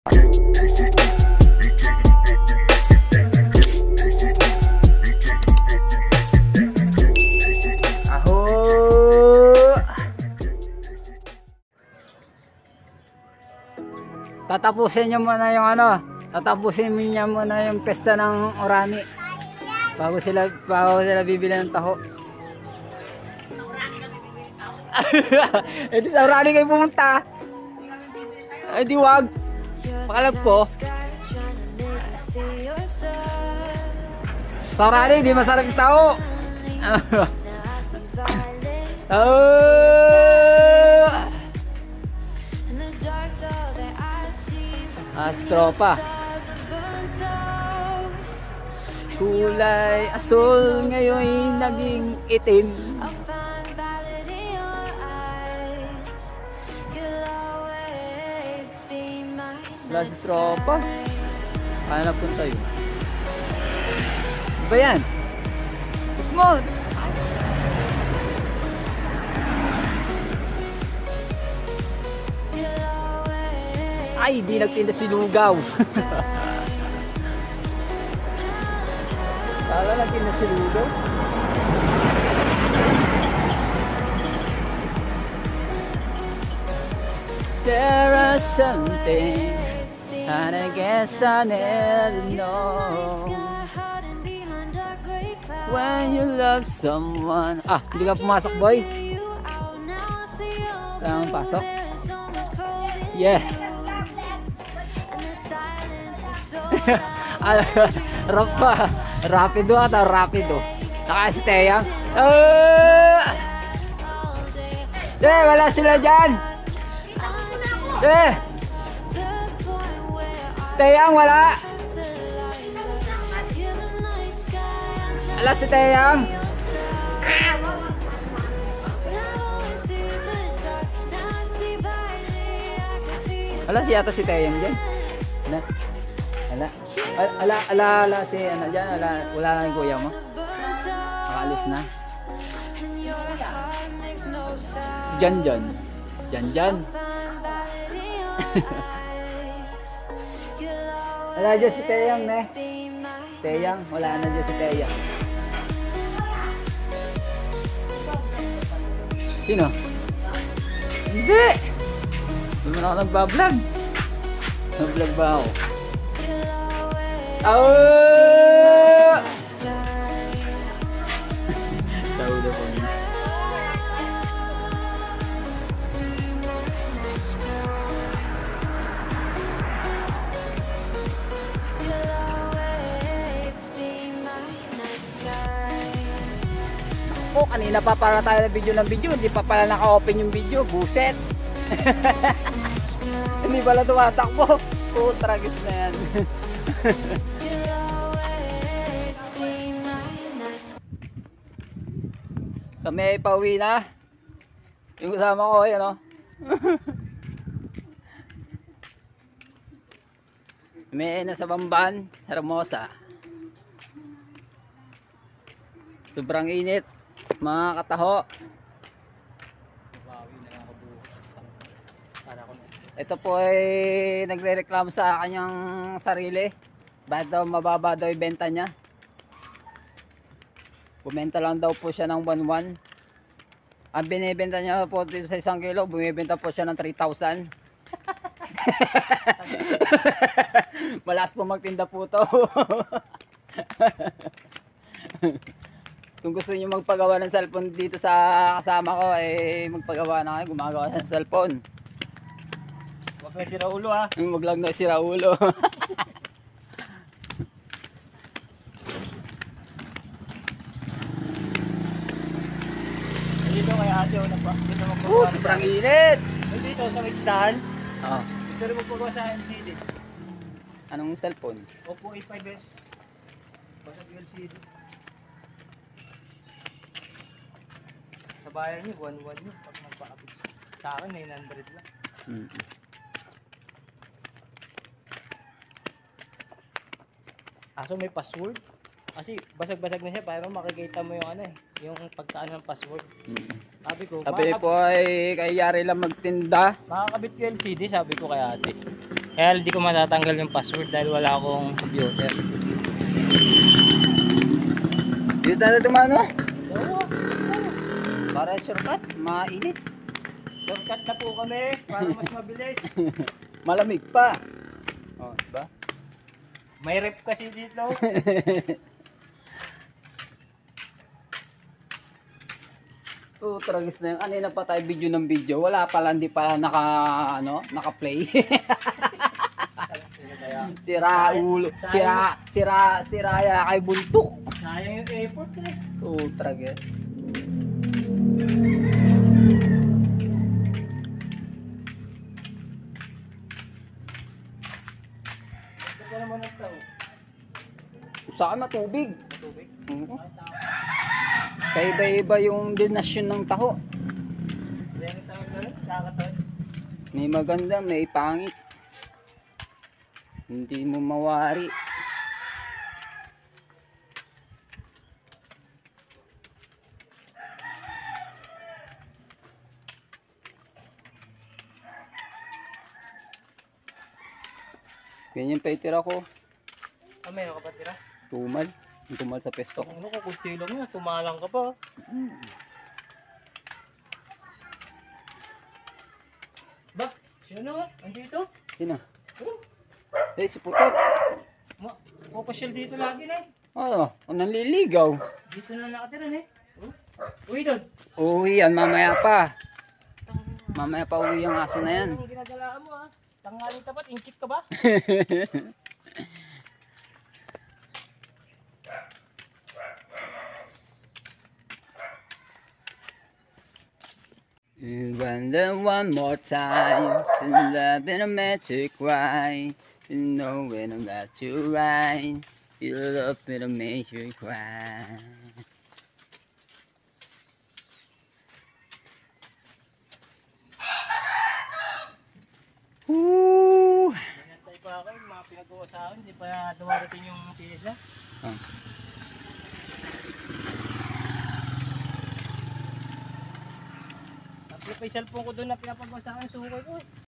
Tatapusin niyo muna yung tatapusin niya muna yung pesta ng Orani bago sila bibili ng taho. Eh di sa Orani kayo pumunta. Eh di wag. Pakalab ko. Sa Orani di masarap yung taho. Astropa. Kulay asul ngayon naging itim. Wala si Astropa. Paano napunta yun? Ba yan? Smooth! Ay, di nagtinda si Lugaw. Kala nagtinda si Lugaw. There is something and I guess I never know when you love someone. Ah, hindi ka pumasok, boy. Kailangan pasok. Yeah. Rapido ata, rapido. Naka si Teyang. Wala sila dyan. Teyang wala. Wala si Teyang. Wala si yata si Teyang dyan. Ala si dyan, wala na yung kuya mo. Nakalis na. Jan. Wala dyan si Teyang, ne? Teyang, wala na dyan si Teyang. Sino? Hindi! Hindi mo na ako nagbablog. Nagblog ba ako? Tahu dah pun. Oh, kanina pa para tayo ng video, hindi pa pala naka-open yung video, buset. Hindi pala tumatakbo. Oh, tragis na yan. Kami ay pauwi na. Yung kasama ko, yan o. Kami nasa Bamban, Hermosa. Sobrang init, mga kataho. Ito po ay nagre-reklamo sa kanyang sarili. Bakit daw mababa daw yung benta niya? Bumenta lang daw po siya ng 1,100. Ang binibenta niya po dito sa 1 kilo, bumibenta po siya ng 3,000. Malas po magtinda po to. Kung gusto niyo magpagawa ng cellphone dito sa kasama ko, eh magpagawa na kayo, gumagawa ng cellphone. Wag na sira ulo ha. Wag lang na sira ulo. Dito kaya ate o pa. Sobrang init. Dito sa Mikdahan. Oo. Gusto rin magpagawa sa LCD. Anong cellphone? Oppo A5s. Basta LCD. Sa bayan niyo, 1,100 yun. Pag magpa-upis. Sa akin, 900 lang. Aso may password. Kasi basag-basag na siya para makikita mo yung ano eh, yung pagkaan ng password. Sabi ko, sabi po ay kay yari lang magtinda. Makakabit ko LCD, sabi ko kay ate. Kaya hindi ko matatanggal yung password dahil wala akong computer. Dito tayo tumano. Oo. Para shortcut, mainit. Shortcut na po kami para mas mabilis. Malamig pa. Oh, diba? May rep kasi dito. Tragis na yung kanina pa tayo video ng video. Wala pala, hindi pala naka-play. Sira ulo. Sira ya kay buntok. Sayang yung effort eh. Tragis. Ito naman ang tao. Sa akin matubig. Matubig. Kaiba-iba yung dinasyon ng taho. Yan ang tawag na rin. Kakatawag. May maganda, may pangit. Hindi mo mawari. Ganyan pa itira ko. Meron ka pa tira? Tumal. Yung tumal sa pesto. Ano ko, kunti lang yan. Tumalang ka pa. Ba? Sino? Andito? Sino? Oh, Si Putot. Pupasyal dito lagi na eh. Nanliligaw. Dito na nakatira eh. Uy doon. Uwi yan, mamaya pa. Mamaya pa uwi ang aso na yan. Anong ginagalaan mo ah? Tanggaling tapat, inchik ka ba? You wonder one more time, in love in a magic way. You know when I'm not you right, you love me to make you cry. Woo! Nantay pa ako, yung mga pinagawa sa akin, hindi pa dumarating yung pizza. Ah. Tapos pa yung cellphone ko doon na pinapagawa sa akin, sukay ko eh.